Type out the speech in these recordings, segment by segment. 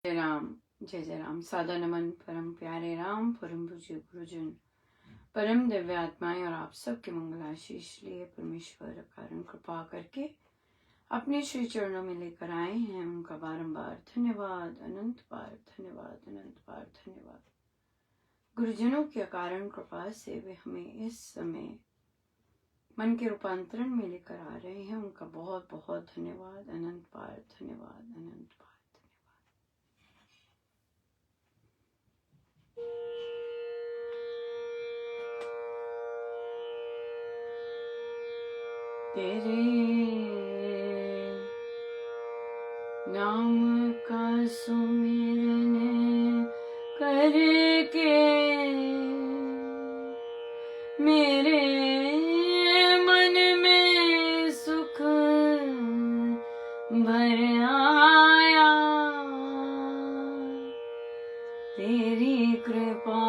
जय राम। सादा नमन परम प्यारे राम, परम पूज्य गुरुजन, परम दिव्य आत्माएं और आप सबके मंगलाशीष लिए परमेश्वर कारण कृपा करके अपने श्री चरणों में लेकर आए हैं। उनका बारंबार धन्यवाद, अनंत बार धन्यवाद, अनंत बार धन्यवाद। गुरुजनों की अकारण कृपा से वे हमें इस समय मन के रूपांतरण में लेकर आ रहे हैं। उनका बहुत बहुत धन्यवाद, अनंत बार धन्यवाद, अनंत बार। तेरे नाम का सुमिरन करके मेरे मन में सुख भर आया। तेरी कृपा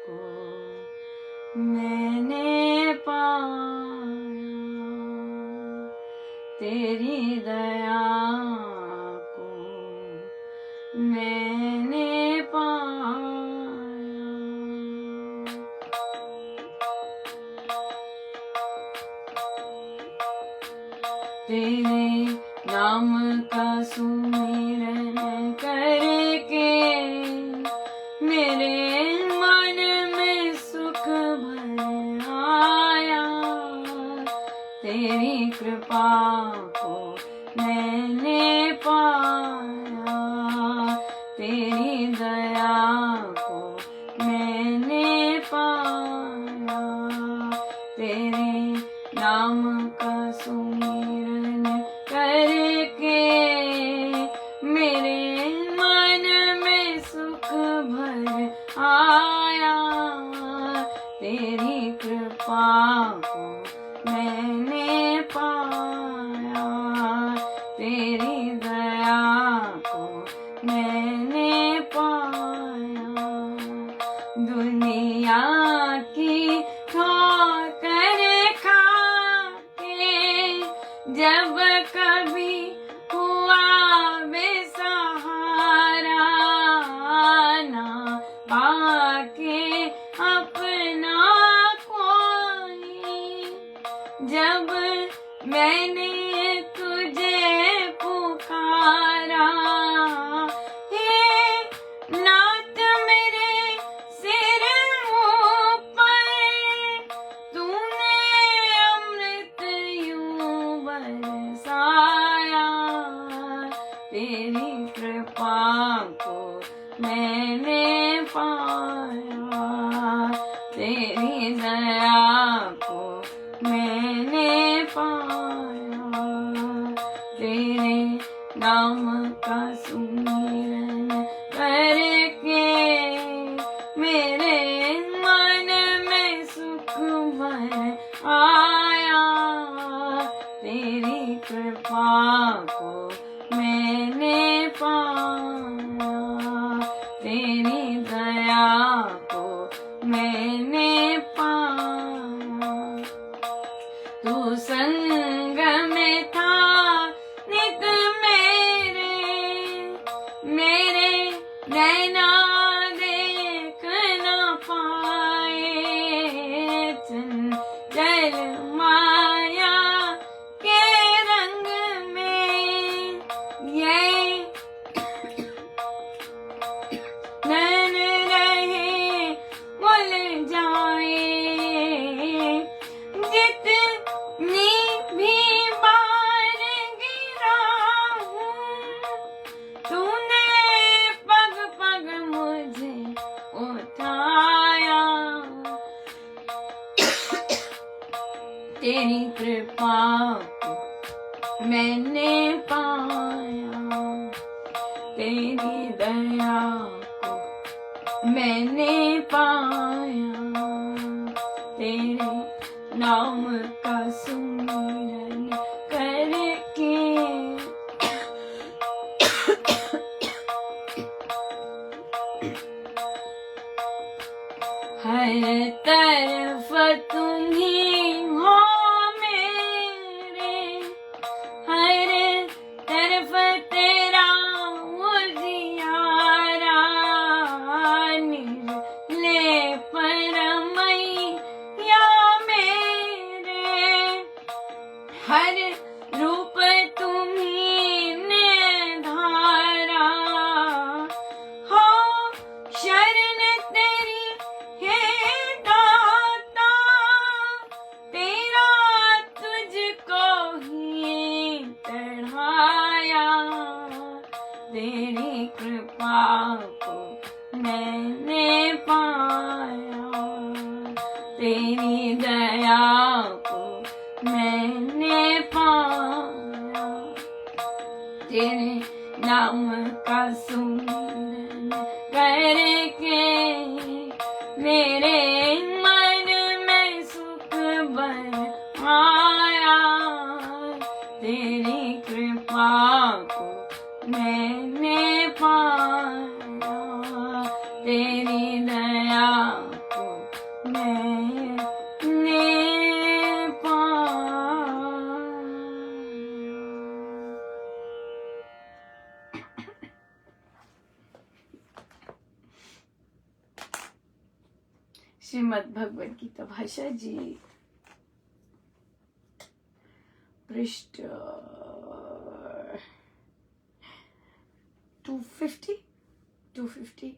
को मैंने पाया, तेरी दया को मैंने पाया। तेरे नाम का सुमिरन करके मेरे मन में सुख भर आया। तेरी कृपा को मैंने पाया, तेरी दया को मैंने पाया। तेरे नाम का सुमिरन करके मेरे मन में सुख भर आया। तेरी कृपा को मैंने पाया, तेरी दया को मैंने पाया। दुनिया की ठोकर खा के जब कभी हुआ बेसहारा, ना पाके अपना कोई, जब मैंने तुझे पुकारा, हे नाथ मेरे सिर ऊपर तूने अमृत यूं बरसाया। तेरी कृपा को मैंने पाया, तेरी दया को मैंने पाया। तेरे नाम का सुमिरन करके मेरे मन में सुख भर आया। तेरी कृपा को मैंने पाया, तेरी दया को मैंने पाया। तू संग में था नित मेरे नैना देख न पाए। चंचल माया के रंग में ये नैन रहे मुल जाए। जितनी भी बार गिरा हूँ तूने पग पग मुझे उठाया। तेरी कृपा को मैंने पाया, तेरी दया को मैंने पाया। तेरे नाम का सुमिरन करके हर तरफ तुम ही हो मेरे, हर तरफ तेरा तेरी कृपा को मैंने पाया, तेरी दया को मैंने पाया, तेरे नाम का सुमिरन करके मेरे मन में सुख बरमाया, तेरी कृपा को मैंने पाया, तेरी दया को मैंने पाया। श्रीमद् भगवद गीता भाषा जी, पृष्ठ 250।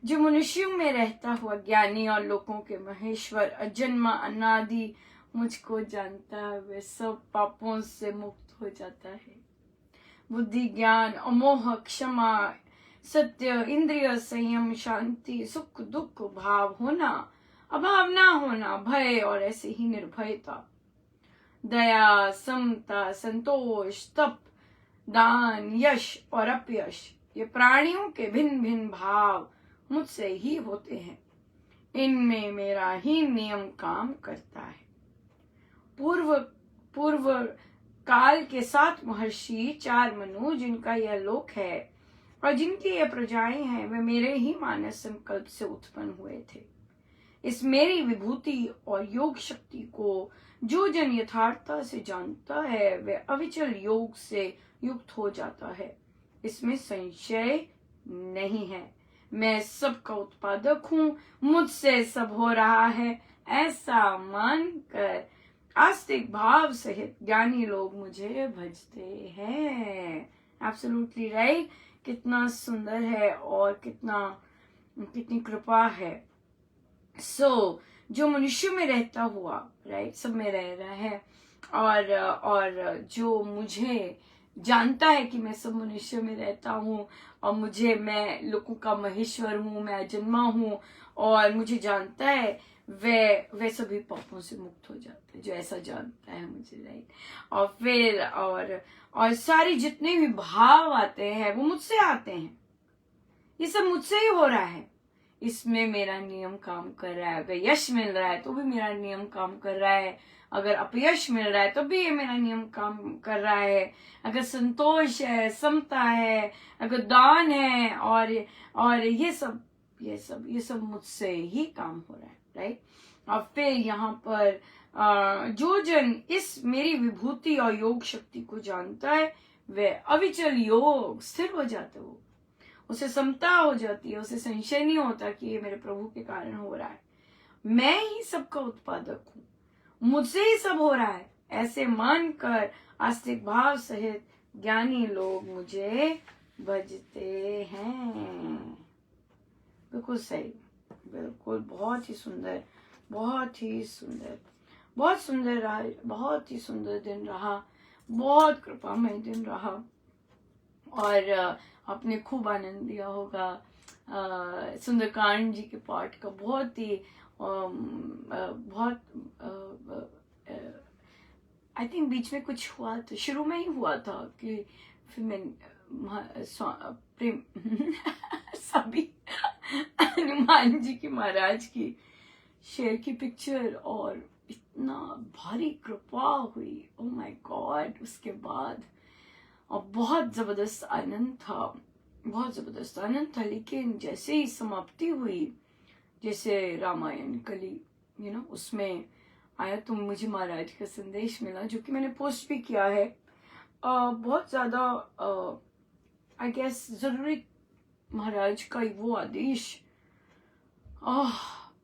जो मनुष्यों में रहता हुआ ज्ञानी और लोगों के महेश्वर अजन्मा अनादि मुझको जानता है, वह सब पापों से मुक्त हो जाता है। बुद्धि, ज्ञान, अमोह, क्षमा, सत्य, इंद्रिय संयम, शांति, सुख दुख, भाव होना, अभाव ना होना, भय और ऐसे ही निर्भयता, दया, समता, संतोष, तप, दान, यश और अपयश, ये प्राणियों के भिन्न भिन्न भाव मुझसे ही होते हैं। इनमें मेरा ही नियम काम करता है। पूर्व काल के 7 महर्षि, 4 मनु, जिनका यह लोक है और जिनकी ये प्रजाएं हैं, वे मेरे ही मानस संकल्प से उत्पन्न हुए थे। इस मेरी विभूति और योग शक्ति को जो जन यथार्थता से जानता है, वे अविचल योग से युक्त हो जाता है, इसमें संशय नहीं है। मैं सबका उत्पादक हूँ, मुझसे सब हो रहा है, ऐसा मानकर आस्तिक भाव सहित ज्ञानी लोग मुझे भजते हैं। Absolutely right. कितना सुंदर है और कितनी कृपा है। जो मनुष्य में रहता हुआ, राइट, सब में रह रहा है, और जो मुझे जानता है कि मैं सब मनुष्य में रहता हूँ और मैं लोगों का महेश्वर हूँ, मैं अजन्मा हूँ, और मुझे जानता है, वे सभी पापों से मुक्त हो जाते हैं, जो ऐसा जानता है मुझे, राइट। और फिर और सारी जितने भी भाव आते हैं वो मुझसे आते हैं, ये सब मुझसे ही हो रहा है। इसमें मेरा नियम काम कर रहा है। अगर यश मिल रहा है तो भी मेरा नियम काम कर रहा है, अगर अपयश मिल रहा है तो भी ये मेरा नियम काम कर रहा है, अगर संतोष है, समता है, अगर दान है, और ये सब मुझसे ही काम हो रहा है, राइट। और फिर यहाँ पर जो जन इस मेरी विभूति और योग शक्ति को जानता है, वह अविचल योग स्थिर हो जाता है, उसे समता हो जाती है, उसे संशय नहीं होता कि ये मेरे प्रभु के कारण हो रहा है, मैं ही सबका उत्पादक हूँ, मुझसे ही सब हो रहा है, ऐसे मानकर आस्तिक भाव सहित ज्ञानी लोग मुझे भजते हैं। बिल्कुल सही, बिल्कुल। बहुत ही सुंदर, बहुत ही सुंदर, बहुत सुंदर रहा, बहुत ही सुंदर दिन रहा, बहुत कृपामय दिन रहा, और आपने खूब आनंद लिया होगा सुंदरकांड जी के पाठ का। बहुत ही बहुत आई थिंक बीच में कुछ हुआ था, शुरू में ही हुआ था कि फिर मैं प्रेम सभी हनुमान जी की, महाराज की शेयर की पिक्चर, और इतना भारी कृपा हुई, ओ माय गॉड। उसके बाद और बहुत जबरदस्त आनंद था, बहुत जबरदस्त आनंद था। लेकिन जैसे ही समाप्ति हुई, जैसे रामायण कली उसमें आया, तो मुझे महाराज का संदेश मिला, जो कि मैंने पोस्ट भी किया है। बहुत ज्यादा आई गेस जरूरी महाराज का वो आदेश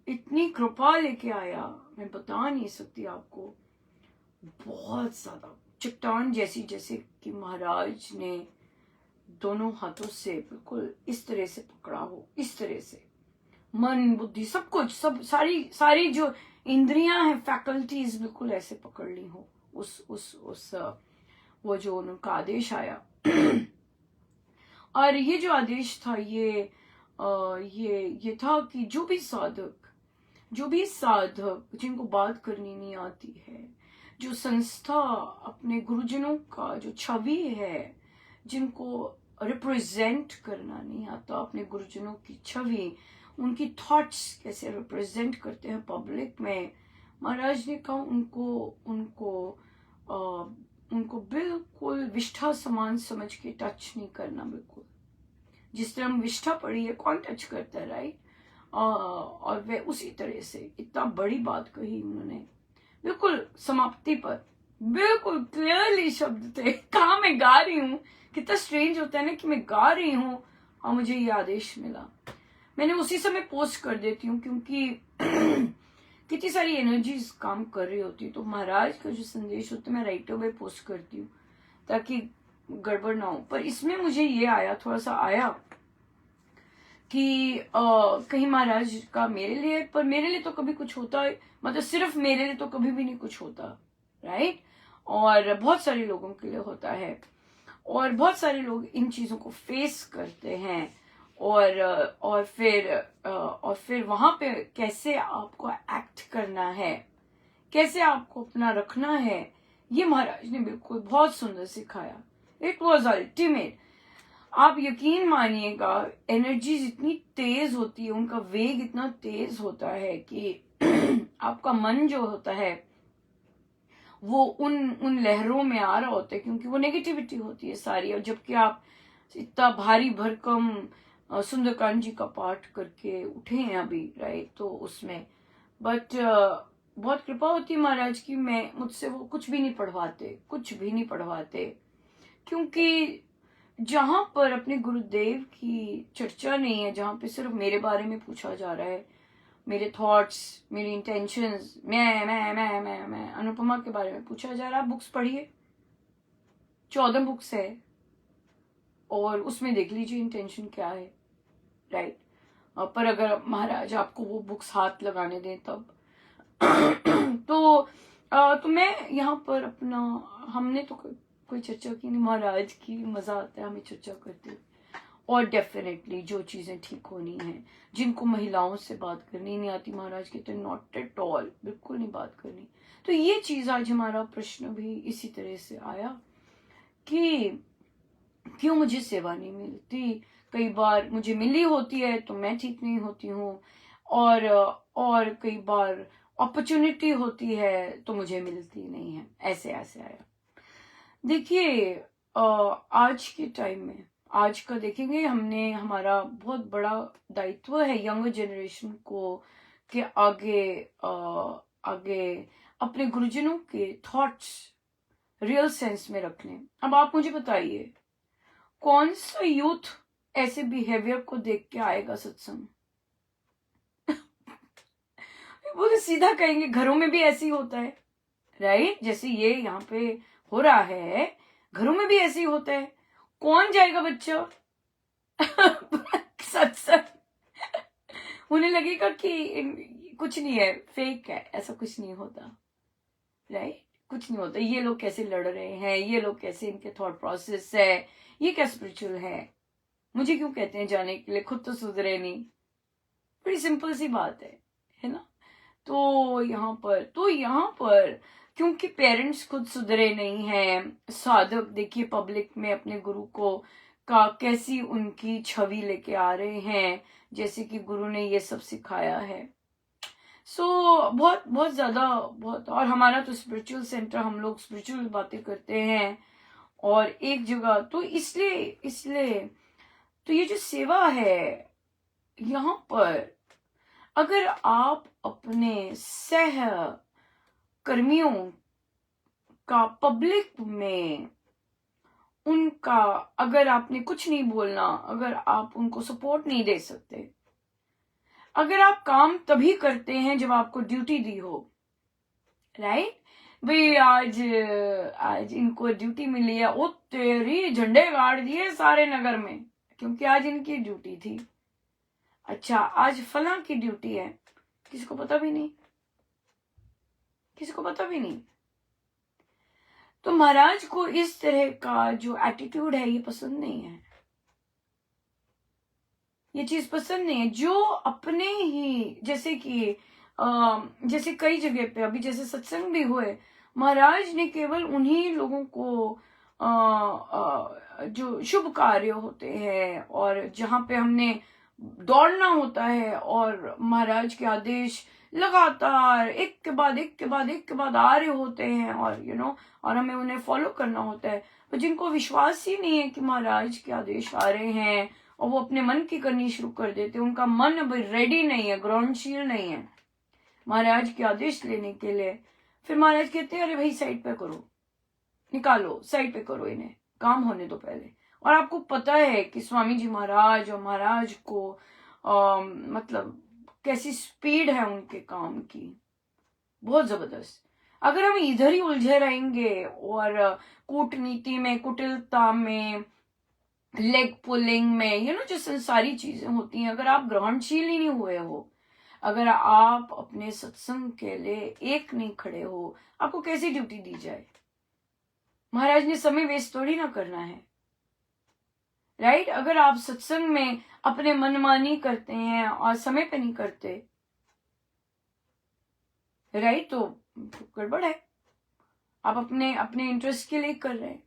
इतनी कृपा लेके आया, मैं बता नहीं सकती आपको। बहुत ज्यादा चट्टान जैसे कि महाराज ने दोनों हाथों से बिल्कुल इस तरह से पकड़ा हो, इस तरह से मन, बुद्धि, सब कुछ, सब सारी जो इंद्रियां हैं, फैकल्टीज, बिल्कुल ऐसे पकड़ ली हो वो जो उनका आदेश आया और ये जो आदेश था ये था कि जो भी साधक जिनको बात करनी नहीं आती है, जो संस्था अपने गुरुजनों का जो छवि है, जिनको रिप्रेजेंट करना नहीं आता, अपने गुरुजनों की छवि, उनकी थॉट्स कैसे रिप्रेजेंट करते हैं पब्लिक में, महाराज ने कहा उनको बिल्कुल विष्ठा समान समझ के टच नहीं करना। बिल्कुल जिस तरह हम विष्ठा पढ़ी है, कौन टच करता है, राइट? और वे उसी तरह से इतना बड़ी बात कही उन्होंने, बिल्कुल समाप्ति पर बिल्कुल क्लियरली शब्द थे। कहा मैं गा रही हूँ, कितना स्ट्रेंज होता है ना कि मैं गा रही हूँ और मुझे ये आदेश मिला। मैंने उसी समय पोस्ट कर देती हूँ क्योंकि कितनी सारी एनर्जीज काम कर रही होती है, तो महाराज का जो संदेश होता है मैं राइट अवे पोस्ट करती हूँ ताकि गड़बड़ ना हो। पर इसमें मुझे ये आया, थोड़ा सा आया कि कहीं महाराज का मेरे लिए, पर मेरे लिए तो कभी कुछ होता है, मतलब सिर्फ मेरे लिए तो कभी भी नहीं कुछ होता, राइट? और बहुत सारे लोगों के लिए होता है और बहुत सारे लोग इन चीजों को फेस करते हैं और फिर वहां पे कैसे आपको एक्ट करना है, कैसे आपको अपना रखना है, ये महाराज ने बिल्कुल बहुत सुंदर सिखाया। It was ultimate. आप यकीन मानिएगा, एनर्जीज इतनी तेज होती है, उनका वेग इतना तेज होता है कि आपका मन जो होता है वो उन लहरों में आ रहा होता है, क्योंकि वो नेगेटिविटी होती है सारी। और जबकि आप इतना भारी भरकम सुंदरकांड जी का पाठ करके उठे हैं अभी, राइट? तो उसमें बट बहुत कृपा होती है महाराज की, मुझसे वो कुछ भी नहीं पढ़वाते, क्योंकि जहां पर अपने गुरुदेव की चर्चा नहीं है, जहां पे सिर्फ मेरे बारे में पूछा जा रहा है, मेरे थॉट्स, मेरी इंटेंशंस, मैं अनुपमा के बारे में पूछा जा रहा है। बुक्स पढ़िए, 14 बुक्स है और उसमें देख लीजिए इंटेंशन क्या है, राइट? पर अगर महाराज आपको वो बुक्स हाथ लगाने दें तब तो मैं यहाँ पर अपना, हमने तो कोई चर्चा की नहीं, महाराज की मजा आता है हमें चर्चा करते हुए। और डेफिनेटली जो चीजें ठीक होनी है, जिनको महिलाओं से बात करनी नहीं आती, महाराज कहते नॉट एट ऑल, बिल्कुल नहीं बात करनी। तो ये चीज आज हमारा प्रश्न भी इसी तरह से आया कि क्यों मुझे सेवा नहीं मिलती। कई बार मुझे मिली होती है तो मैं ठीक नहीं होती हूँ, और कई बार अपॉर्चुनिटी होती है तो मुझे मिलती नहीं है। ऐसे आया। देखिए आज के टाइम में, आज का देखेंगे, हमारा बहुत बड़ा दायित्व है यंगर जनरेशन को के आगे अपने गुरुजनों के थॉट्स रियल सेंस में रखने। अब आप मुझे बताइए, कौन सा यूथ ऐसे बिहेवियर को देख के आएगा सत्संग? वो तो सीधा कहेंगे घरों में भी ऐसे ही होता है, राइट? जैसे ये यहाँ पे हो रहा है, घरों में भी ऐसे ही होता है। कौन जाएगा बच्चा सत्संग? उन्हें लगेगा कि कुछ नहीं है, फेक है, ऐसा कुछ नहीं होता, राइट? कुछ नहीं होता। ये लोग कैसे लड़ रहे हैं, ये लोग कैसे, इनके थॉट प्रोसेस है, ये क्या स्पिरिचुअल है, मुझे क्यों कहते हैं जाने के लिए, खुद तो सुधरे नहीं। बड़ी सिंपल सी बात है ना? तो यहाँ पर क्योंकि पेरेंट्स खुद सुधरे नहीं हैं, साधक देखिए पब्लिक में अपने गुरु को कैसी उनकी छवि लेके आ रहे हैं, जैसे कि गुरु ने ये सब सिखाया है। बहुत बहुत ज्यादा, बहुत। और हमारा तो स्पिरिचुअल सेंटर, हम लोग स्पिरिचुअल बातें करते हैं और एक जगह, तो इसलिए तो ये जो सेवा है यहाँ पर, अगर आप अपने सह कर्मियों का पब्लिक में उनका, अगर आपने कुछ नहीं बोलना, अगर आप उनको सपोर्ट नहीं दे सकते, अगर आप काम तभी करते हैं जब आपको ड्यूटी दी हो, राइट? भाई आज इनको ड्यूटी मिली है, ओ तेरी झंडे गाड़ दिए सारे नगर में, क्योंकि आज इनकी ड्यूटी थी। अच्छा, आज फला की ड्यूटी है, किसी को पता भी नहीं। तो महाराज को इस तरह का जो एटीट्यूड है ये पसंद नहीं है, ये चीज पसंद नहीं है। जो अपने ही जैसे कि जैसे कई जगह पे अभी जैसे सत्संग भी हुए, महाराज ने केवल उन्हीं लोगों को जो शुभ कार्य होते हैं और जहां पे हमने दौड़ना होता है और महाराज के आदेश लगातार एक के बाद एक के बाद एक के बाद आ रहे होते हैं और और हमें उन्हें फॉलो करना होता है। और जिनको विश्वास ही नहीं है कि महाराज के आदेश आ रहे हैं और वो अपने मन की करनी शुरू कर देते हैं, उनका मन अभी रेडी नहीं है, ग्रहणशील नहीं है महाराज के आदेश लेने के लिए, फिर महाराज कहते हैं अरे भाई साइड पे करो, निकालो साइड पे करो, इन्हें काम होने दो पहले। और आपको पता है कि स्वामी जी महाराज और महाराज को मतलब कैसी स्पीड है उनके काम की, बहुत जबरदस्त। अगर हम इधर ही उलझे रहेंगे और कूटनीति में, कुटिलता में, लेग पुलिंग में, जो संसारी चीजें होती हैं, अगर आप ग्रहणशील ही नहीं हुए हो, अगर आप अपने सत्संग के लिए एक नहीं खड़े हो, आपको कैसी ड्यूटी दी जाए? महाराज ने समय वेस्ट थोड़ी ना करना है, राइट? अगर आप सत्संग में अपने मनमानी करते हैं और समय पे नहीं करते, राइट, तो गड़बड़ है, आप अपने अपने इंटरेस्ट के लिए कर रहे हैं।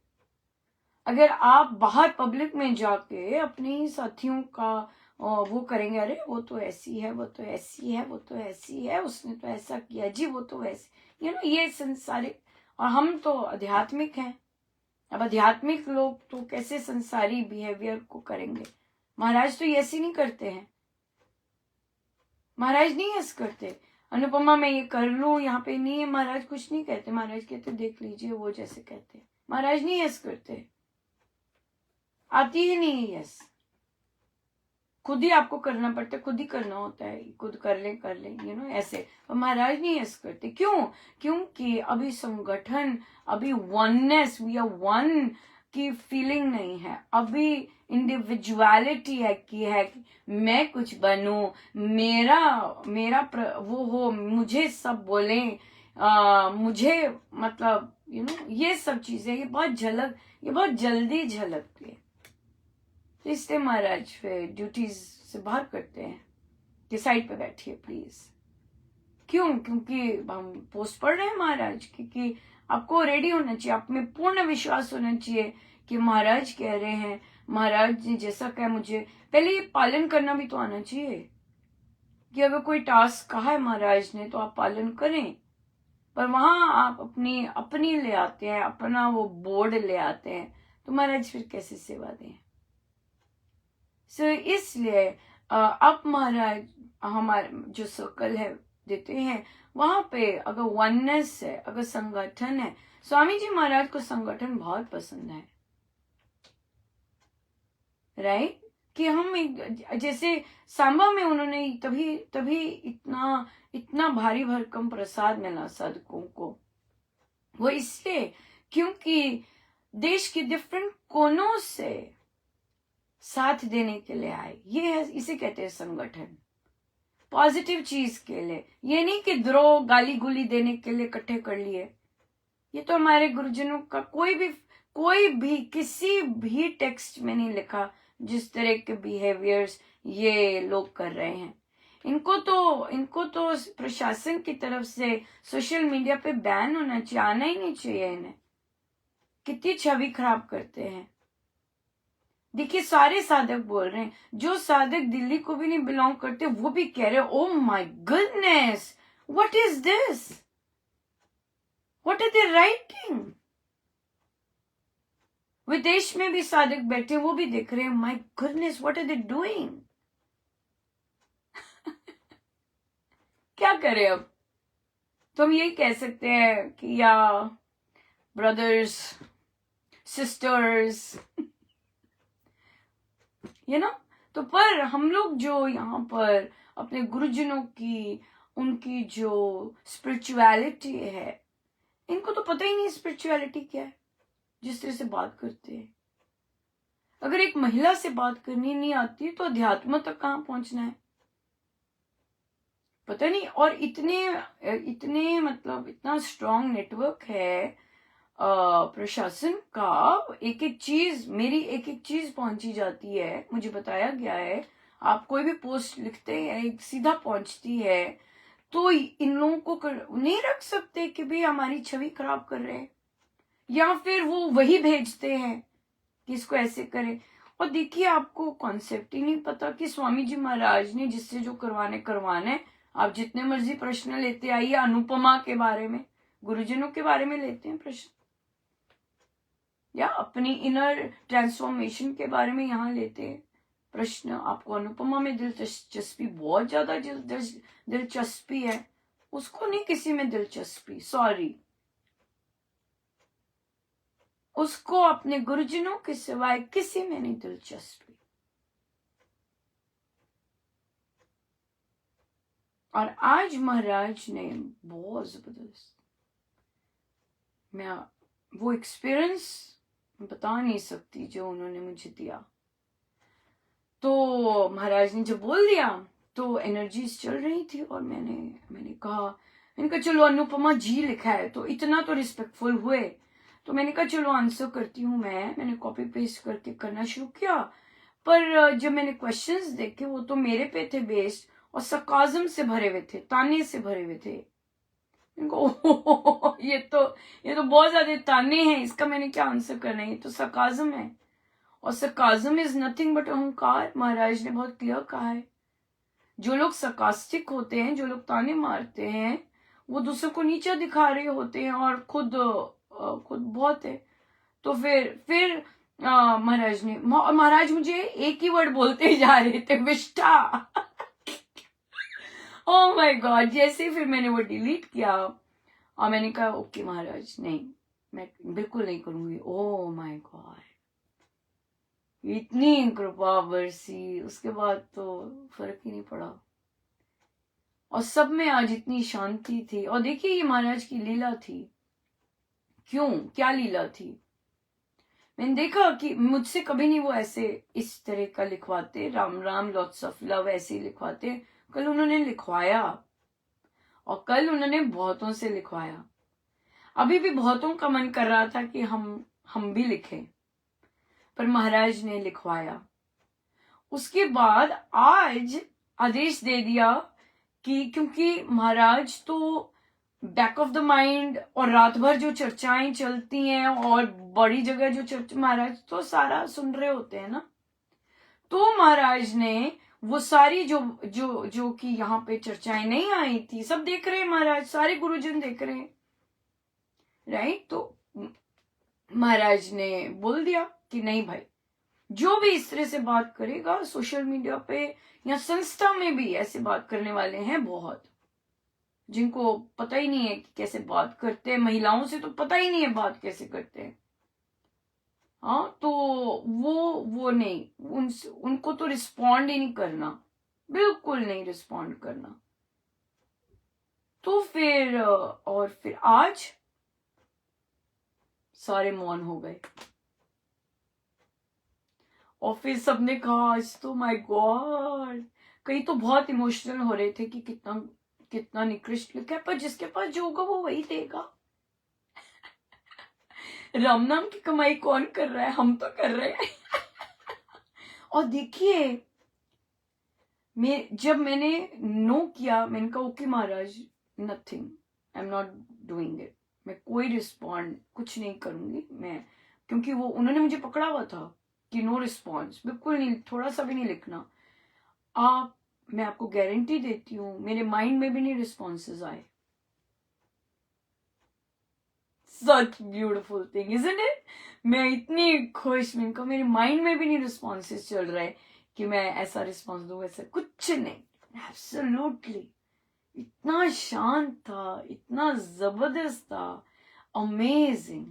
अगर आप बाहर पब्लिक में जाके अपने साथियों का वो करेंगे, अरे वो तो ऐसी है, वो तो ऐसी है, वो तो ऐसी है, उसने तो ऐसा किया जी, वो तो वैसे, ये संसारिक, और हम तो आध्यात्मिक हैं। अब आध्यात्मिक लोग तो कैसे संसारी बिहेवियर को करेंगे? महाराज तो ये ऐसे नहीं करते हैं, महाराज नहीं ऐसे करते। अनुपमा मैं ये कर लूं, यहाँ पे नहीं है, महाराज कुछ नहीं कहते, महाराज कहते देख लीजिए वो जैसे कहते, महाराज नहीं ऐसे करते, आती ही नहीं है यस, खुद ही आपको करना पड़ता है, खुद ही करना होता है, खुद कर ले ऐसे। और महाराज नहीं ऐसे करते, क्यों? क्योंकि अभी संगठन, अभी वननेस, वी आर वन की फीलिंग नहीं है, अभी इंडिविजुअलिटी है कि मैं कुछ बनूं, मेरा वो हो, मुझे सब बोले, मुझे मतलब ये सब चीजें, ये बहुत जल्दी झलकती है। तो इसलिए महाराज फिर ड्यूटीज से बाहर करते हैं कि साइड पे बैठिए प्लीज। क्यों? क्योंकि हम पोस्ट पढ़ रहे हैं महाराज की, कि आपको रेडी होना चाहिए, आप में पूर्ण विश्वास होना चाहिए कि महाराज कह रहे हैं, महाराज ने जैसा कहा, मुझे पहले ये पालन करना भी तो आना चाहिए कि अगर कोई टास्क कहा है महाराज ने तो आप पालन करें। पर वहां आप अपनी ले आते हैं, अपना वो बोर्ड ले आते हैं, तो महाराज फिर कैसे सेवा दें? इसलिए अब महाराज हमारे जो सर्कल है देते हैं, वहां पे अगर वननेस है, अगर संगठन है, स्वामी जी महाराज को संगठन बहुत पसंद है, राइट? कि हम जैसे सांबा में उन्होंने तभी इतना भारी भरकम प्रसाद मिला साधकों को, वो इसलिए क्योंकि देश के डिफरेंट कोनों से साथ देने के लिए आए। ये है, इसे कहते हैं संगठन, पॉजिटिव चीज के लिए। ये नहीं कि द्रोह गाली गुली देने के लिए इकट्ठे कर लिए। ये तो हमारे गुरुजनों का कोई भी किसी भी टेक्स्ट में नहीं लिखा जिस तरह के बिहेवियर्स ये लोग कर रहे हैं। इनको तो प्रशासन की तरफ से सोशल मीडिया पे बैन होना चाहिए, आना ही नहीं चाहिए इन्हें। कितनी छवि खराब करते हैं। देखिए सारे साधक बोल रहे हैं, जो साधक दिल्ली को भी नहीं बिलोंग करते वो भी कह रहे हैं, oh my goodness, what is this, what are they writing. विदेश में भी साधक बैठे, वो भी देख रहे हैं, my goodness, what are they doing. क्या करें अब? तो हम यही कह सकते हैं कि या ब्रदर्स सिस्टर्स, तो पर हम लोग जो यहाँ पर अपने गुरुजनों की, उनकी जो स्पिरिचुअलिटी है, इनको तो पता ही नहीं स्पिरिचुअलिटी क्या है, जिस तरह से बात करते हैं। अगर एक महिला से बात करनी नहीं आती तो अध्यात्म तक कहाँ पहुंचना है, पता नहीं। और इतने मतलब इतना स्ट्रॉन्ग नेटवर्क है प्रशासन का एक एक चीज, मेरी एक एक चीज पहुंची जाती है, मुझे बताया गया है। आप कोई भी पोस्ट लिखते हैं एक सीधा पहुंचती है, तो इन लोगों को नहीं रख सकते कि भाई हमारी छवि खराब कर रहे हैं, या फिर वो वही भेजते हैं कि इसको ऐसे करें। और देखिए, आपको कॉन्सेप्ट ही नहीं पता कि स्वामी जी महाराज ने जिससे जो करवाने, आप जितने मर्जी प्रश्न लेते आइए। अनुपमा के बारे में, गुरुजनों के बारे में लेते हैं प्रश्न, या अपनी इनर ट्रांसफॉर्मेशन के बारे में यहाँ लेते हैं प्रश्न। आपको अनुपमा में दिलचस्पी, बहुत ज्यादा दिलचस्पी है, उसको नहीं किसी में दिलचस्पी, सॉरी, उसको अपने गुरुजनों के सिवाय किसी में नहीं दिलचस्पी। और आज महाराज ने बहुत जबरदस्त, मैं वो एक्सपीरियंस बता नहीं सकती जो उन्होंने मुझे दिया। तो महाराज ने जब बोल दिया तो एनर्जीज चल रही थी, और मैंने कहा चलो अनुपमा जी लिखा है तो इतना तो रिस्पेक्टफुल हुए, तो मैंने कहा चलो आंसर करती हूँ। मैंने कॉपी पेस्ट करके करना शुरू किया, पर जब मैंने क्वेश्चंस देखे वो तो मेरे पे थे बेस्ड, और सरकाज़म से भरे हुए थे, ताने से भरे हुए थे। ये तो बहुत ज्यादा ताने हैं, इसका मैंने क्या आंसर करना है, ये तो सरकाज़म है। और सरकाज़म इज नथिंग बट अहंकार। महाराज ने बहुत क्लियर कहा है, जो लोग सरकास्टिक होते हैं, जो लोग ताने मारते हैं, वो दूसरों को नीचा दिखा रहे होते हैं और खुद बहुत है। तो फिर महाराज मुझे एक ही वर्ड बोलते जा रहे थे, विष्ठा। Oh my God. जैसे फिर मैंने वो डिलीट किया और मैंने कहा ओके महाराज, नहीं, मैं बिल्कुल नहीं करूंगी। ओह माय गॉड, इतनी कृपा बरसी, उसके बाद तो फर्क ही नहीं पड़ा, और सब में आज इतनी शांति थी। और देखिए, ये महाराज की लीला थी। क्यों, क्या लीला थी? मैंने देखा कि मुझसे कभी नहीं वो ऐसे इस तरह का लिखवाते, Ram Ram lots of love ऐसे ही लिखवाते। कल उन्होंने लिखवाया, और कल उन्होंने बहुतों से लिखवाया। अभी भी बहुतों का मन कर रहा था कि हम भी लिखें, पर महाराज ने लिखवाया। उसके बाद आज आदेश दे दिया कि क्योंकि महाराज तो बैक ऑफ द माइंड, और रात भर जो चर्चाएं चलती हैं और बड़ी जगह जो चर्चा, महाराज तो सारा सुन रहे होते हैं ना। तो महाराज ने वो सारी जो कि यहाँ पे चर्चाएं नहीं आई थी, सब देख रहे हैं महाराज, सारे गुरुजन देख रहे हैं, राइट। तो महाराज ने बोल दिया कि नहीं भाई, जो भी इस तरह से बात करेगा सोशल मीडिया पे या संस्था में भी, ऐसे बात करने वाले हैं बहुत, जिनको पता ही नहीं है कि कैसे बात करते हैं, महिलाओं से तो पता ही नहीं है बात कैसे करते हैं। हाँ, तो वो नहीं, उनको तो रिस्पॉन्ड ही नहीं करना, बिल्कुल नहीं रिस्पॉन्ड करना। तो फिर आज सारे मौन हो गए, और फिर सबने कहा आज तो माय गॉड, कई तो बहुत इमोशनल हो रहे थे कि कितना निकृष्ट लिखा है, पर जिसके पास जो होगा वो वही देगा। राम नाम की कमाई कौन कर रहा है? हम तो कर रहे हैं। और देखिए, जब मैंने नो किया, मैंने कहा okay Maharaj, nothing, I am not doing it, मैं कोई रिस्पॉन्ड कुछ नहीं करूंगी मैं, क्योंकि वो उन्होंने मुझे पकड़ा हुआ था कि नो रिस्पॉन्स, बिल्कुल नहीं, थोड़ा सा भी नहीं लिखना। मैं आपको गारंटी देती हूं, मेरे माइंड में भी नहीं रिस्पॉन्सेज आए। Such beautiful thing, isn't it? मैं इतनी खुश, मेरे माइंड में भी नहीं रिस्पॉन्सेज चल रहा है कि मैं ऐसा रिस्पॉन्स दूं, ऐसा कुछ नहीं, एब्सोल्युटली। इतना शांत था, इतना जबरदस्त था, अमेजिंग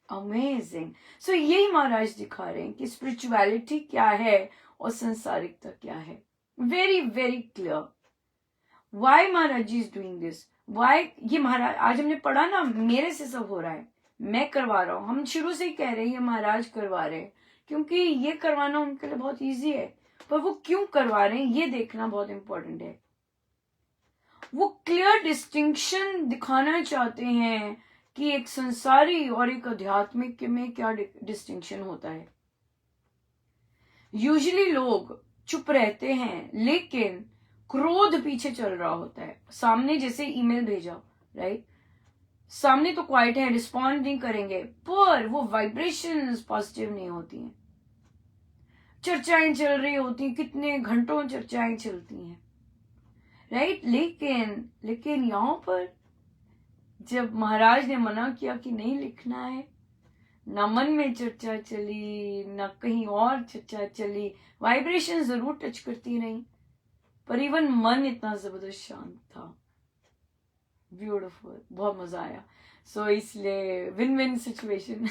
अमेजिंग। सो यही महाराज दिखा रहे हैं कि स्पिरिचुअलिटी क्या है और संसारिकता क्या है। Very very clear. Why Maharaj ji is doing this, why, ये महाराज आज हमने पढ़ा ना, मेरे से सब हो रहा है, मैं करवा रहा हूं। हम शुरू से ही कह रहे हैं ये महाराज करवा रहे हैं, क्योंकि ये करवाना उनके लिए बहुत इजी है, पर वो क्यों करवा रहे हैं ये देखना बहुत इंपॉर्टेंट है। वो क्लियर डिस्टिंक्शन दिखाना चाहते हैं कि एक संसारी और एक आध्यात्मिक में क्या डिस्टिंक्शन होता है। यूजुअली लोग चुप रहते हैं, लेकिन क्रोध पीछे चल रहा होता है। सामने जैसे ईमेल भेजा, राइट, सामने तो क्वाइट है, रिस्पॉन्ड नहीं करेंगे, पर वो वाइब्रेशंस पॉजिटिव नहीं होती हैं। चर्चाएं चल रही होती, कितने घंटों चर्चाएं चलती हैं, राइट। लेकिन यहां पर जब महाराज ने मना किया कि नहीं लिखना है, ना मन में चर्चा चली, ना कहीं और चर्चा चली, वाइब्रेशन जरूर टच करती रही, पर इवन मन इतना जबरदस्त शांत था। ब्यूटीफुल, बहुत मजा आया। सो इसलिए win win situation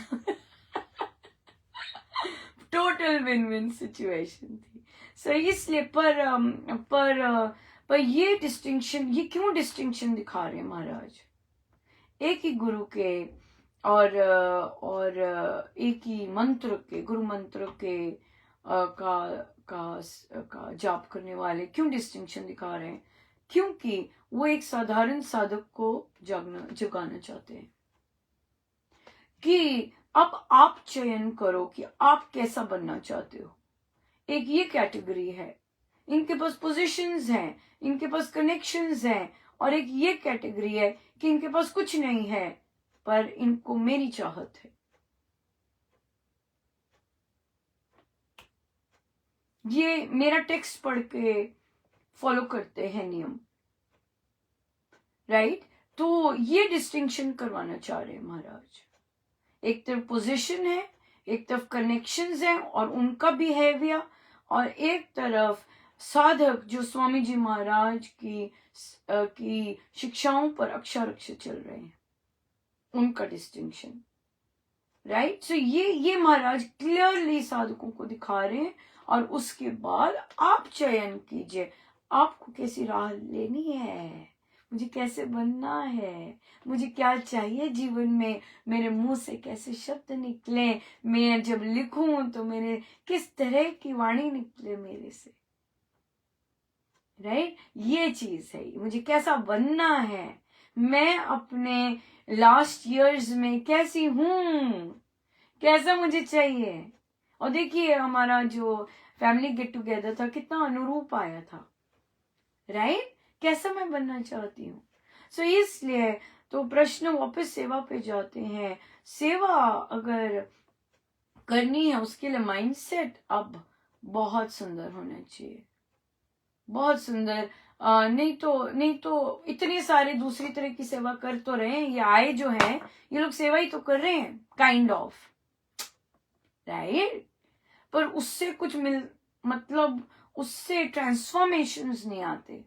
total win win situation थी। सो इसलिए पर ये डिस्टिंक्शन, ये क्यों डिस्टिंक्शन दिखा रहे हैं महाराज? एक ही गुरु के और एक ही मंत्र के, गुरु मंत्र के का जाप करने वाले क्यों डिस्टिंक्शन दिखा रहे हैं? क्योंकि वो एक साधारण साधक को जगाना चाहते हैं कि अब आप चयन करो कि आप कैसा बनना चाहते हो। एक ये कैटेगरी है, इनके पास पोजीशंस हैं, इनके पास कनेक्शंस हैं, और एक ये कैटेगरी है कि इनके पास कुछ नहीं है, पर इनको मेरी चाहत है। ये मेरा टेक्स्ट पढ़ के फॉलो करते हैं नियम, राइट। तो ये डिस्टिंक्शन करवाना चाह रहे हैं महाराज। एक तरफ पोजीशन है, एक तरफ कनेक्शंस हैं और उनका बिहेवियर, और एक तरफ साधक जो स्वामी जी महाराज की शिक्षाओं पर अक्षर चल रहे हैं, उनका डिस्टिंक्शन, राइट। सो ये महाराज क्लियरली साधकों को दिखा रहे हैं। और उसके बाद आप चयन कीजिए, आपको कैसी राह लेनी है, मुझे कैसे बनना है, मुझे क्या चाहिए जीवन में, मेरे मुंह से कैसे शब्द निकले, मैं जब लिखूं तो मेरे किस तरह की वाणी निकले मेरे से, राइट। ये चीज है, मुझे कैसा बनना है, मैं अपने लास्ट इयर्स में कैसी हूं, कैसा मुझे चाहिए। और देखिए हमारा जो फैमिली गेट टुगेदर था, कितना अनुरूप आया था, राइट। कैसा मैं बनना चाहती हूँ। सो इसलिए तो प्रश्न वापस सेवा पे जाते हैं। सेवा अगर करनी है, उसके लिए माइंडसेट अब बहुत सुंदर होना चाहिए, बहुत सुंदर। नहीं तो इतने सारे दूसरी तरह की सेवा कर तो रहे हैं, ये आए जो हैं ये लोग सेवा ही तो कर रहे हैं, काइंड ऑफ, राइट। पर उससे कुछ मतलब उससे ट्रांसफॉर्मेशंस नहीं आते,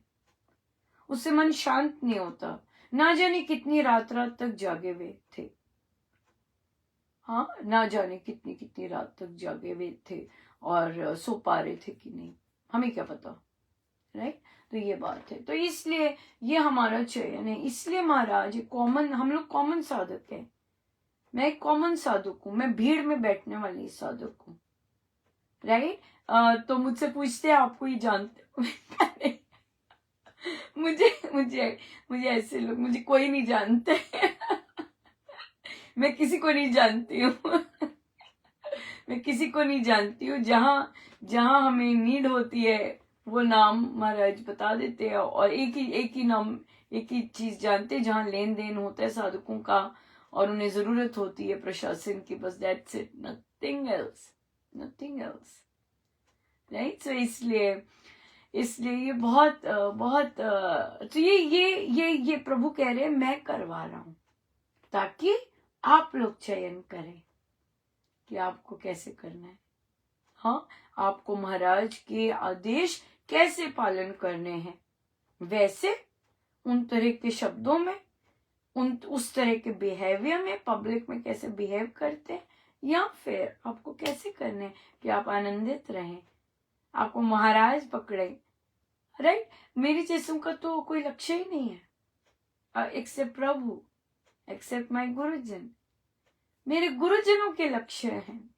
उससे मन शांत नहीं होता। ना जाने कितनी रात तक जागे हुए थे, हाँ, ना जाने कितनी रात तक जागे हुए थे और सो पा रहे थे कि नहीं, हमें क्या पता, राइट। तो ये बात है। तो इसलिए ये हमारा चयन है। इसलिए महाराज कॉमन, हम लोग कॉमन साधक है। मैं एक कॉमन साधक हूं, मैं भीड़ में बैठने वाली साधक हूं, राइट। तो मुझसे पूछते हैं आपको ये जानते हो मुझे मुझे मुझे ऐसे लोग, मुझे कोई नहीं जानते मैं किसी को नहीं जानती हूँ मैं किसी को नहीं जानती हूँ। जहाँ जहाँ हमें नीड होती है वो नाम महाराज बता देते हैं, और एक ही नाम, एक ही चीज जानते हैं, जहाँ लेन देन होता है साधकों का और उन्हें जरूरत होती है प्रशासन की, बस that's it, nothing else, right. So इसलिए ये बहुत तो ये प्रभु कह रहे हैं मैं करवा रहा हूं, ताकि आप लोग चयन करें कि आपको कैसे करना है। हाँ, आपको महाराज के आदेश कैसे पालन करने हैं, वैसे उन तरह के शब्दों में, उस तरह के बिहेवियर में, पब्लिक में कैसे बिहेव करते हैं, या फिर आपको कैसे करने हैं कि आप आनंदित रहें, आपको महाराज पकड़े, राइट। मेरी जैसों का तो कोई लक्ष्य ही नहीं है एक्सेप्ट प्रभु, एक्सेप्ट माय गुरुजन। मेरे गुरुजनों के लक्ष्य हैं,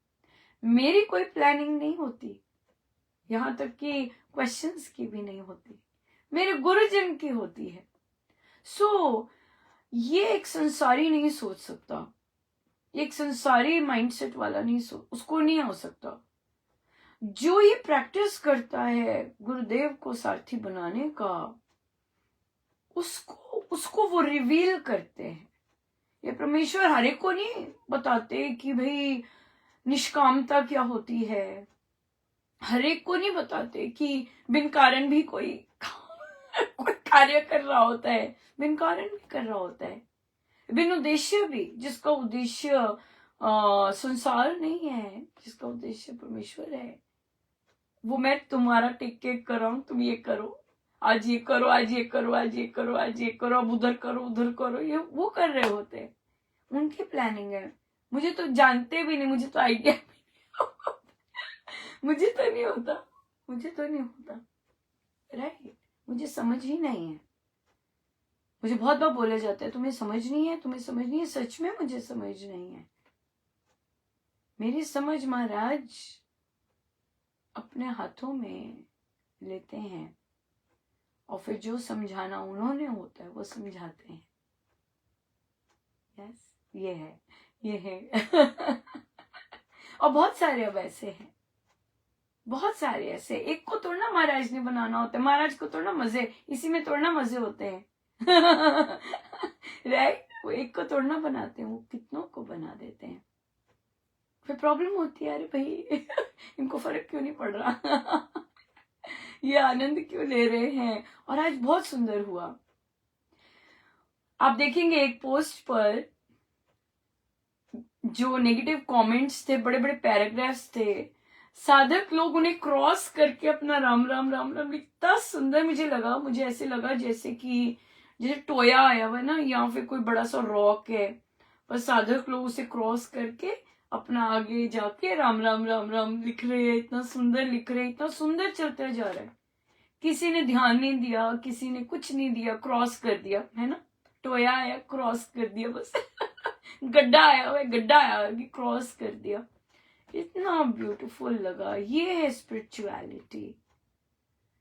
मेरी कोई प्लानिंग नहीं होती, यहां तक कि क्वेश्चंस की भी नहीं होती, मेरे गुरुजन की होती है। सो ये एक संसारी नहीं सोच सकता, एक संसारी माइंडसेट वाला नहीं उसको नहीं हो सकता। जो ये प्रैक्टिस करता है गुरुदेव को सारथी बनाने का, उसको उसको वो रिवील करते हैं। ये परमेश्वर हर एक को नहीं बताते कि भाई निष्कामता क्या होती है, हर एक को नहीं बताते कि बिन कारण भी कोई कोई कार्य कर रहा होता है, बिन कारण भी कर रहा होता है, बिन उद्देश्य भी, जिसका उद्देश्य संसार नहीं है, जिसका उद्देश्य परमेश्वर है। वो मैं तुम्हारा टिक केक कर रहा हूं, तुम ये करो, आज ये करो, आज ये करो, आज ये करो, आज ये करो, अब उधर करो, उधर करो, ये वो कर रहे होते हैं, उनकी प्लानिंग है। मुझे तो जानते भी नहीं, मुझे तो आइडिया मुझे तो नहीं होता, मुझे तो नहीं होता, राइट। मुझे समझ ही नहीं है। मुझे बहुत बार बोला जाता है तुम्हें समझ नहीं है, तुम्हें समझ नहीं है। सच में मुझे समझ नहीं है। मेरी समझ महाराज अपने हाथों में लेते हैं और फिर जो समझाना उन्होंने होता है वो समझाते हैं। यस, ये है, ये है। और बहुत सारे अब ऐसे हैं, बहुत सारे ऐसे। एक को थोड़ा ना महाराज ने बनाना होता है, महाराज को थोड़ा मजे, इसी में थोड़ा मजे होते हैं। राइट, वो एक को थोड़ा बनाते हैं, वो कितनों को बना देते हैं। फिर प्रॉब्लम होती है, अरे भाई इनको फर्क क्यों नहीं पड़ रहा। ये आनंद क्यों ले रहे हैं। और आज बहुत सुंदर हुआ, आप देखेंगे एक पोस्ट पर जो नेगेटिव कमेंट्स थे, बड़े बड़े पैराग्राफ्स थे, साधक लोग उन्हें क्रॉस करके अपना राम राम राम राम, इतना सुंदर मुझे लगा। मुझे ऐसे लगा जैसे टोया आया हुआ है ना, या फिर कोई बड़ा सा रॉक है, पर साधक लोग उसे क्रॉस करके अपना आगे जाके राम राम राम राम लिख रहे हैं। इतना सुंदर लिख रहे हैं, इतना सुंदर चलता जा रहा है। किसी ने ध्यान नहीं दिया, किसी ने कुछ नहीं दिया, क्रॉस कर दिया, है ना। टोया आया, क्रॉस कर दिया, बस। गड्ढा आया हुआ है, गड्ढा आया कि क्रॉस कर दिया। इतना ब्यूटीफुल लगा। ये है स्पिरिचुअलिटी,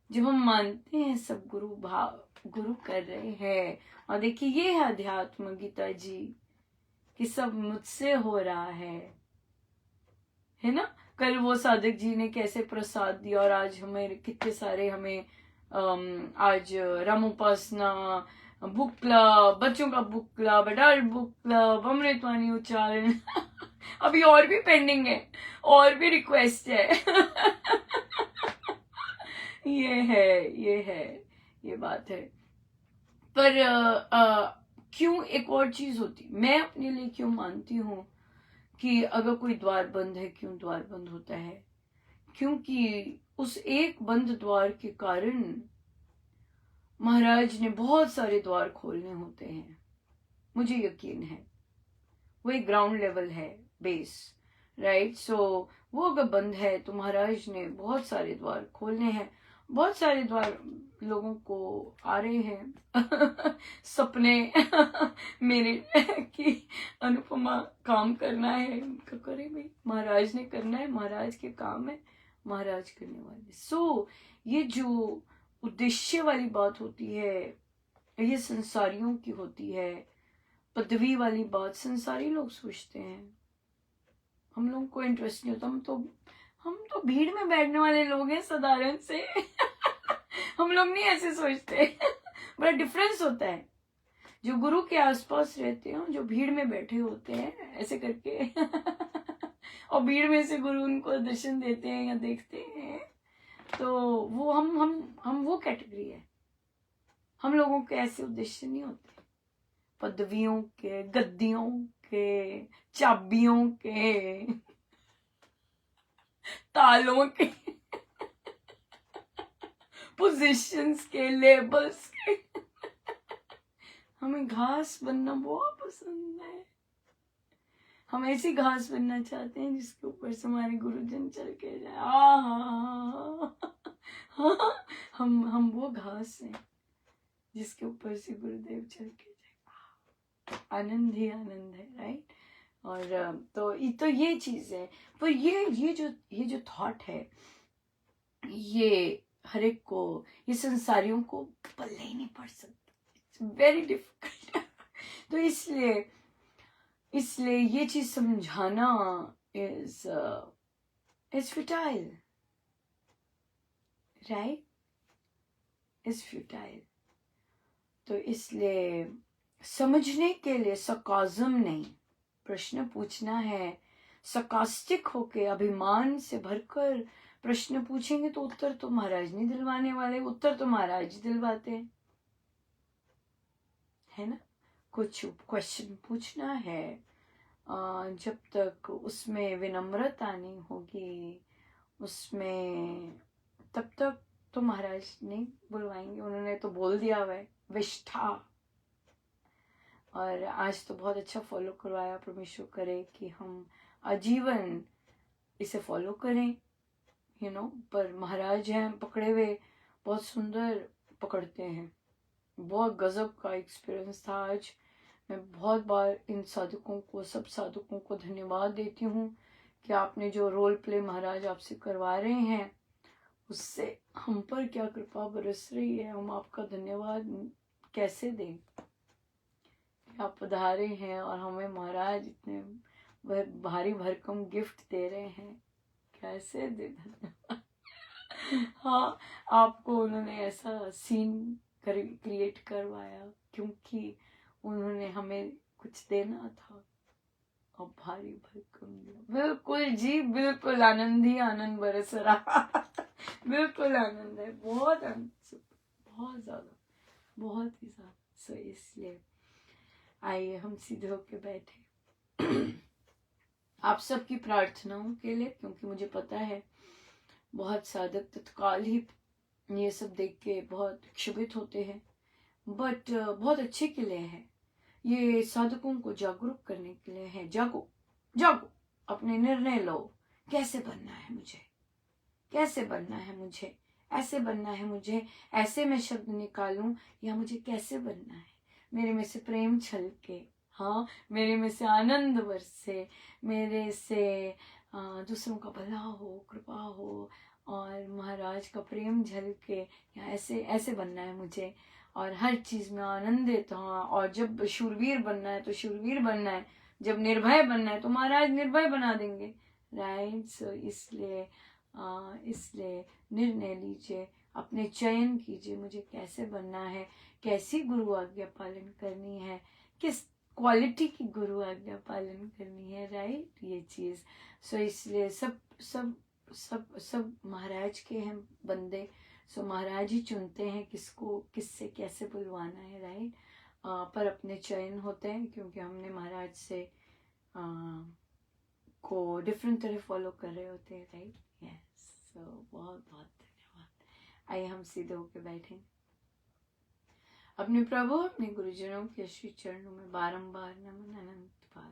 जब हम मानते हैं सब गुरु कर रहे हैं। और देखिए ये है अध्यात्म गीता जी, कि सब मुझसे हो रहा है ना। कल वो साधक जी ने कैसे प्रसाद दिया, और आज हमें कितने सारे, हमें आज राम उपासना बुक क्लब, बच्चों का book club, adult book club, अमृतवाणी उच्चारण। अभी और भी पेंडिंग है, और भी रिक्वेस्ट है। ये बात है। पर क्यों, एक और चीज होती, मैं अपने लिए क्यों मानती हूँ कि अगर कोई द्वार बंद है, क्यों द्वार बंद होता है, क्योंकि उस एक बंद द्वार के कारण महाराज ने बहुत सारे द्वार खोलने होते हैं। मुझे यकीन है वो एक ग्राउंड लेवल है, बेस, राइट। सो वो अगर बंद है तो महाराज ने बहुत सारे द्वार खोलने हैं। बहुत सारे द्वार लोगों को आ रहे हैं। सपने मेरे कि अनुपमा काम करना है, उनका करे भाई, महाराज ने करना है, महाराज के काम है, महाराज करने वाले। सो ये जो उद्देश्य वाली बात होती है, ये संसारियों की होती है। पदवी वाली बात संसारी लोग सोचते हैं, हम लोग को इंटरेस्ट नहीं होता। हम तो भीड़ में बैठने वाले लोग हैं साधारण से। हम लोग नहीं ऐसे सोचते। बड़ा डिफरेंस होता है जो गुरु के आसपास रहते हैं, जो भीड़ में बैठे होते हैं ऐसे करके। और भीड़ में से गुरु उनको दर्शन देते हैं या देखते हैं, तो वो हम वो कैटेगरी है। हम लोगों के ऐसे उद्देश्य नहीं होते, पदवियों के, गद्दियों के, चाबियों के, तालों के, पोजीशंस के, लेबल्स के। हमें घास बनना बहुत पसंद है। हम ऐसी घास बनना चाहते हैं जिसके ऊपर से हमारे गुरुजन चल के जाए। हम वो घास हैं जिसके ऊपर से गुरुदेव चल के जाए। आनंद ही आनंद है, राइट। और तो ये चीज है। पर ये जो थॉट है, ये हर एक को, ये संसारियों को पल्ले ही नहीं पड़ सकता। It's very difficult. तो इसलिए इसलिए ये चीज समझाना is futile, right, is futile. तो इसलिए समझने के लिए सरकाज़म नहीं, प्रश्न पूछना है, सरकास्टिक होके अभिमान से भरकर प्रश्न पूछेंगे तो उत्तर तो महाराज नहीं दिलवाने वाले, उत्तर तो महाराज दिलवाते हैं, है ना। कुछ क्वेश्चन पूछना है, जब तक उसमें विनम्रता नहीं होगी, उसमें तब तक तो महाराज नहीं बुलवाएंगे। उन्होंने तो बोल दिया हुआ है विष्ठा, और आज तो बहुत अच्छा फॉलो करवाया। परमेश्वर करे कि हम आजीवन इसे फॉलो करें, यू नो। पर महाराज हैं पकड़े हुए, बहुत सुंदर पकड़ते हैं, बहुत गजब का एक्सपीरियंस था आज। मैं बहुत बार इन साधकों को, सब साधकों को धन्यवाद देती हूँ कि आपने जो रोल प्ले महाराज आपसे करवा रहे हैं उससे हम पर क्या कृपा बरस रही है। हम आपका धन्यवाद कैसे दें, आप पधारे हैं और हमें महाराज इतने भारी भरकम गिफ्ट दे रहे हैं, कैसे दे धन्यवाद। हाँ, आपको उन्होंने ऐसा सीन क्रिएट करवाया क्योंकि उन्होंने हमें कुछ देना था और भारी भरकम दिया। बिल्कुल जी, बिल्कुल आनंद ही आनंद बरस रहा। बिल्कुल आनंद है, बहुत आनंद, बहुत ज्यादा, बहुत ही ज्यादा। सो इसलिए आइए हम सीधे होके बैठे आप सबकी प्रार्थनाओं के लिए, क्योंकि मुझे पता है बहुत साधक तत्काल ही ये सब देख के बहुत क्षुभित होते हैं, बट बहुत अच्छे के लिए है। ये साधकों को जागरूक करने के लिए है। जागो जागो, अपने निर्णय लो, कैसे बनना है मुझे, कैसे बनना है मुझे, ऐसे बनना है मुझे, ऐसे मैं शब्द निकालूं, या मुझे कैसे बनना है। मेरे में से प्रेम छलके, हाँ, मेरे में से आनंद बरसे, मेरे से दूसरों का भला हो, कृपा हो, और महाराज का प्रेम झलके, या ऐसे ऐसे बनना है मुझे, और हर चीज में आनंदित। हाँ, और जब शूरवीर बनना है तो शूरवीर बनना है, जब निर्भय बनना है तो महाराज निर्भय बना देंगे, राइट। सो इसलिए इसलिए निर्णय लीजिए, अपने चयन कीजिए, मुझे कैसे बनना है, कैसी गुरु आज्ञा पालन करनी है, किस क्वालिटी की गुरु आज्ञा पालन करनी है, राइट, ये चीज। सो इसलिए सब सब सब सब महाराज के हैं बंदे। सो महाराज ही चुनते हैं किसको किससे कैसे बुलवाना है, राइट। पर अपने चयन होते हैं, क्योंकि हमने महाराज से को डिफरेंट तरह फॉलो कर रहे होते हैं, राइट। यस, सो बहुत बहुत धन्यवाद। आइए हम सीधे होके बैठें, अपने प्रभु अपने गुरुजनों के श्री चरणों में बारंबार नमन, अनंत बार।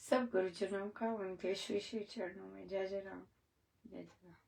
सब गुरुजनों का उनके श्री श्री चरणों में जय जय राम, जय जय राम।